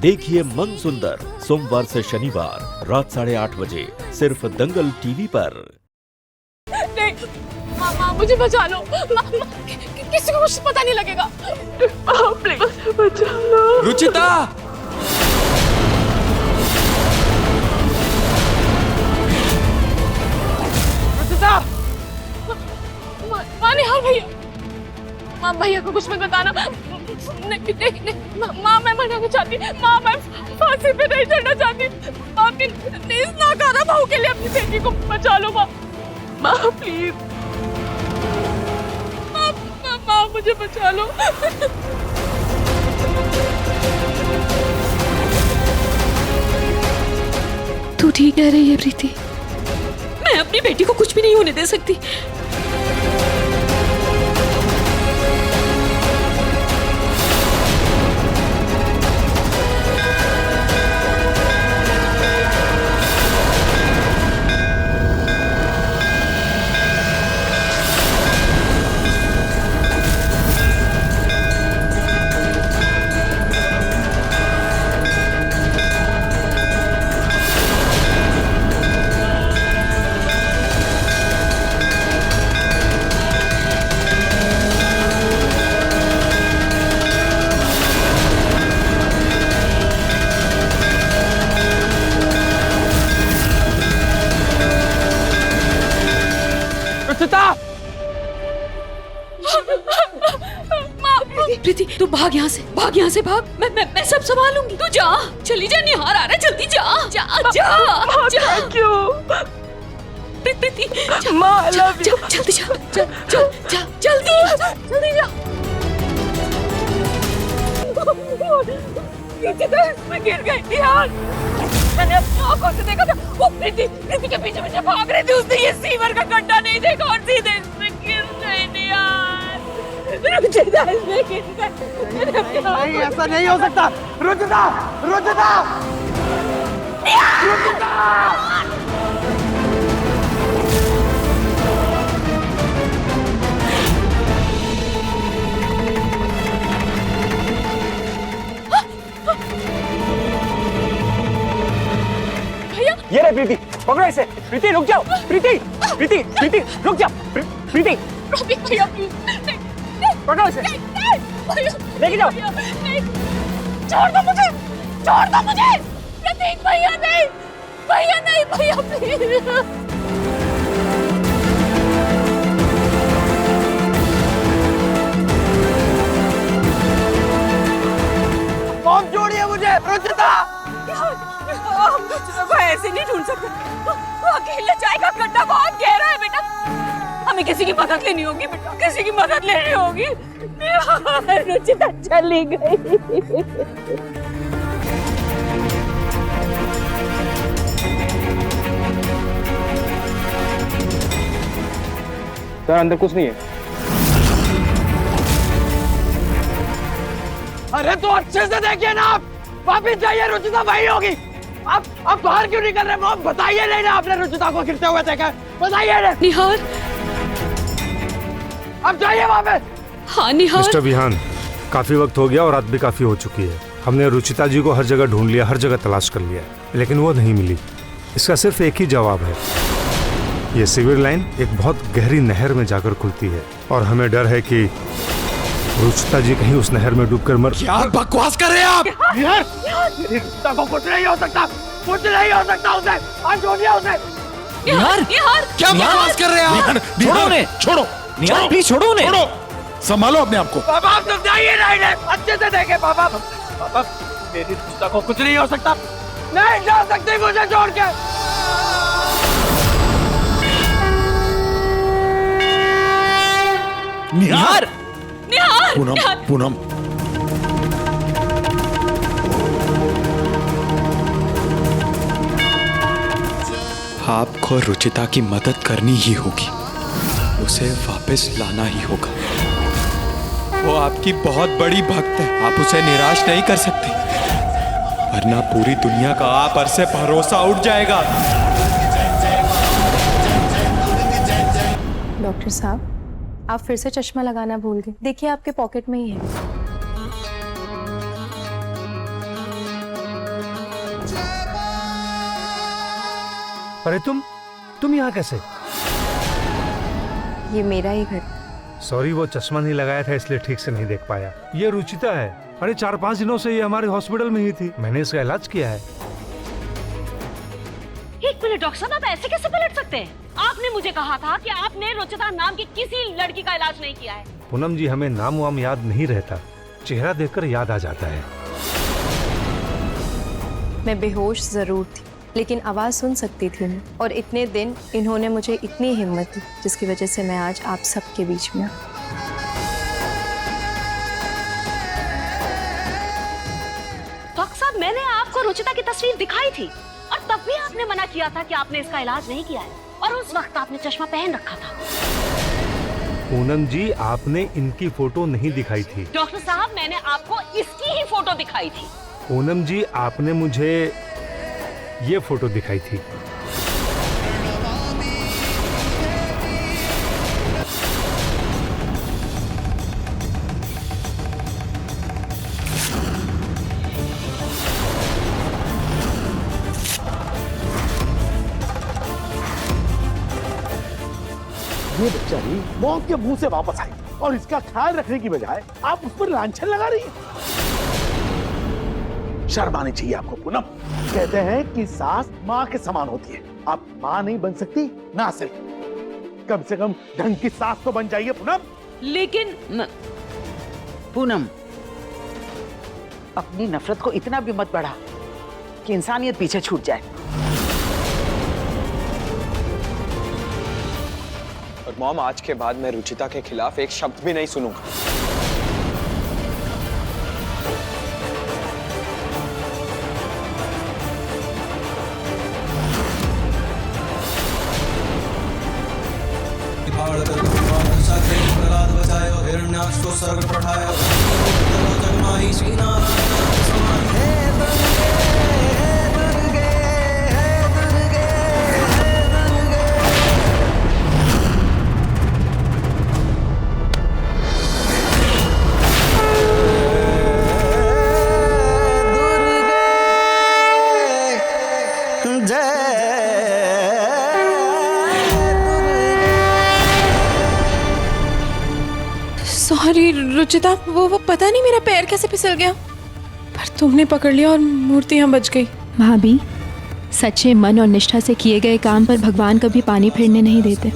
देखिए मन सुंदर सोमवार से शनिवार रात 8:30 बजे सिर्फ दंगल टीवी पर। नहीं, मामा मुझे बचा लो। किसी को कुछ पता नहीं लगेगा। प्लीज बचा लो। रुचिता, रुचिता, निहार भैया, माँ भैया को कुछ मत बताना। नहीं, माँ मैं मरना नहीं चाहती। माँ मैं फांसी पे नहीं चढ़ना चाहती। माँ प्लीज नाकारा बहू के लिए अपनी बेटी को बचा लो। माँ प्लीज, माँ मुझे बचा लो। तू ठीक कह रही है प्रीति, मैं अपनी बेटी को कुछ भी नहीं होने दे सकती। प्रीति तू भाग यहाँ से, भाग यहाँ से, भाग। मैं सब संभालूंगी। तू जा, चली जा। निहार आ रहा है, जल्दी जा जा जा जा। क्यों प्रीति माँ, जल्दी जा, जल्दी जा, जल्दी जा। नीचे तो इसमें गिर गई थी यार। मैंने अपनी आंखों से देखा था, वो प्रीति के पीछे पीछे भाग रही थी। उसने ये सीवर का गड्ढा नहीं देखा और सीधे इसमें गिर गई थी यार। रुचिता इसमें गिर गई। नहीं, ऐसा नहीं हो सकता। रुचिता, रुचिता, रुचिता। ये रे प्रीति, पकड़ो इसे। प्रीति रुक जाओ। प्रीति रुक जाओ। प्रीति भैया प्लीज, पकड़ो इसे। लेके जाओ। छोड़ दो मुझे, छोड़ दो मुझे। प्रतीक भैया नहीं, भैया प्लीज। कौन छोड़िए मुझे। रुचिता, हम रुचिता को ऐसे नहीं ढूंढ सकते। वो अकेले जाएगा, गड्ढा बहुत गहरा है बेटा। हमें किसी की मदद लेनी होगी बेटा, किसी की मदद लेनी होगी। रुचिता चली गई। सर अंदर कुछ नहीं है। अरे तो अच्छे से देखिए ना आप। वापिस जाइए, रुचिता वही होगी। आप बाहर क्यों निकल रहे हैं? बताइए नहीं ना, आपने रुचिता को गिरते हुए देखा? बताइए ना। निहार, अब जाइए वापस। हाँ निहार। मिस्टर विहान, काफी वक्त हो गया और रात भी काफी हो चुकी है। हमने रुचिता जी को हर जगह ढूंढ लिया, हर जगह तलाश कर लिया, लेकिन वो नहीं मिली। इसका सिर्फ एक ही जवाब है, ये सीवर लाइन एक बहुत गहरी नहर में जाकर खुलती है और हमें डर है कि रुचिता जी कहीं उस नहर में डूबकर मर। क्या बकवास कर रहे हैं आप? रुचिता को कुछ नहीं हो सकता, कुछ नहीं हो सकता उसे। आज छोड़िए उसे। निहार, क्या बकवास कर रहे हैं आप? छोड़ो उन्हें, छोड़ो निहार, प्लीज छोड़ो उन्हें। छोड़ो, संभालो अपने आप को। पापा आप समझाइए ना इन्हें, अच्छे से देखें। पापा मेरी रुचिता को कुछ नहीं हो सकता। नहीं जा सकती मुझे छोड़ के। निहार, पूनम, आपको रुचिता की मदद करनी ही होगी, उसे वापस लाना ही होगा। वो आपकी बहुत बड़ी भक्त है, आप उसे निराश नहीं कर सकते, वरना पूरी दुनिया का आप पर से भरोसा उठ जाएगा। डॉक्टर साहब, आप फिर से चश्मा लगाना भूल गए। देखिए आपके पॉकेट में ही है। अरे तुम यहाँ कैसे? ये मेरा ही घर। सॉरी, वो चश्मा नहीं लगाया था इसलिए ठीक से नहीं देख पाया। ये रुचिता है। अरे 4-5 दिनों से ये हमारे हॉस्पिटल में ही थी। मैंने इसका इलाज किया है। एक मिनट डॉक्टर साहब, आप ऐसे कैसे पलट सकते हैं? आपने मुझे कहा था कि आपने रुचिता नाम की किसी लड़की का इलाज नहीं किया है। पूनम जी, हमें नाम वाम याद नहीं रहता, चेहरा देखकर याद आ जाता है। मैं बेहोश जरूर थी, लेकिन आवाज़ सुन सकती थी मैं। और इतने दिन इन्होंने मुझे इतनी हिम्मत दी, जिसकी वजह से मैं आज आप सबके बीच में हूँ। डॉक्टर साहब, मैंने आपको रुचिता की तस्वीर दिखाई थी और तब भी आपने मना किया था कि आपने इसका इलाज नहीं किया है, और उस वक्त आपने चश्मा पहन रखा था। पूनम जी, आपने इनकी फोटो नहीं दिखाई थी। डॉक्टर साहब, मैंने आपको इसकी ही फोटो दिखाई थी। पूनम जी, आपने मुझे ये फोटो दिखाई थी। ये बेचारी मौत के मुंह से वापस आई और इसका ख्याल रखने की बजाय आप उस पर लांछन लगा रही हैं। शर्म आनी चाहिए आपको पूनम। कहते हैं कि सास माँ के समान होती है। आप माँ नहीं बन सकती ना सही, कम से कम ढंग की सास तो बन जाइए पूनम। लेकिन पूनम, अपनी नफरत को इतना भी मत बढ़ा कि इंसानियत पीछे छूट जाए। और मॉम, आज के बाद मैं रुचिता के खिलाफ एक शब्द भी नहीं सुनूंगा। सॉरी रुचिता, वो पता नहीं मेरा पैर कैसे फिसल गया, पर तुमने पकड़ लिया और मूर्ति यहाँ बच गई। भाभी, सच्चे मन और निष्ठा से किए गए काम पर भगवान कभी पानी फिरने नहीं देते।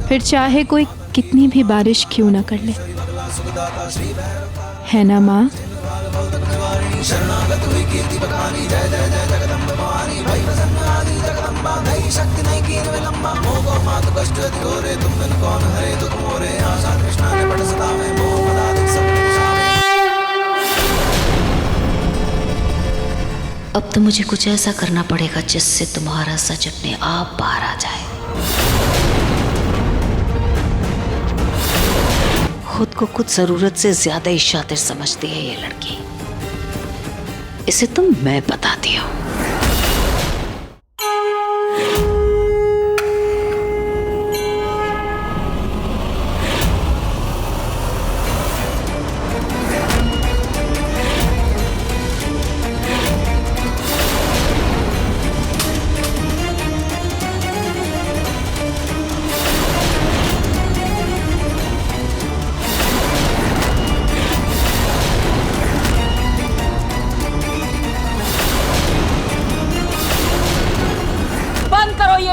फिर चाहे कोई कितनी भी बारिश क्यों ना कर ले, है ना माँ? अब तो मुझे कुछ ऐसा करना पड़ेगा जिससे तुम्हारा सच अपने आप बाहर आ जाए। खुद को कुछ जरूरत से ज्यादा ही शातिर समझती है ये लड़की। इसे तो मैं बताती हूँ।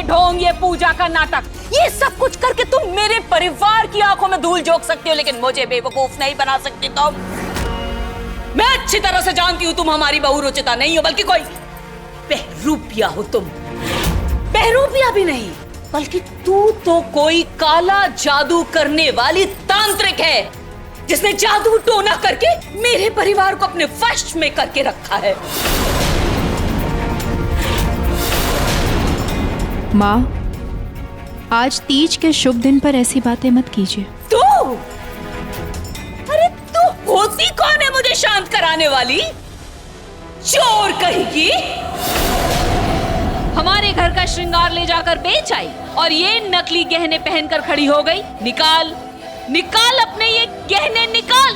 ढोंग, ये पूजा का नाटक, ये सब कुछ करके तुम मेरे परिवार की आंखों में धूल झोंक सकती हो, लेकिन मुझे बेवकूफ नहीं बना सकती तुम। मैं अच्छी तरह से जानती हूँ तुम हमारी बहू रुचिता नहीं हो, बल्कि कोई बहरूपिया हो तुम। बहरूपिया भी नहीं, बल्कि तू तो कोई काला जादू करने वाली तांत्रिक है, जिसने जादू टोना करके मेरे परिवार को अपने वश में करके रखा है। माँ, आज तीज के शुभ दिन पर ऐसी बातें मत कीजिए। तू? अरे तू होती कौन है मुझे शांत कराने वाली? चोर कहेगी। हमारे घर का श्रृंगार ले जाकर बेच आई और ये नकली गहने पहनकर खड़ी हो गई। निकाल, निकाल अपने ये गहने निकाल।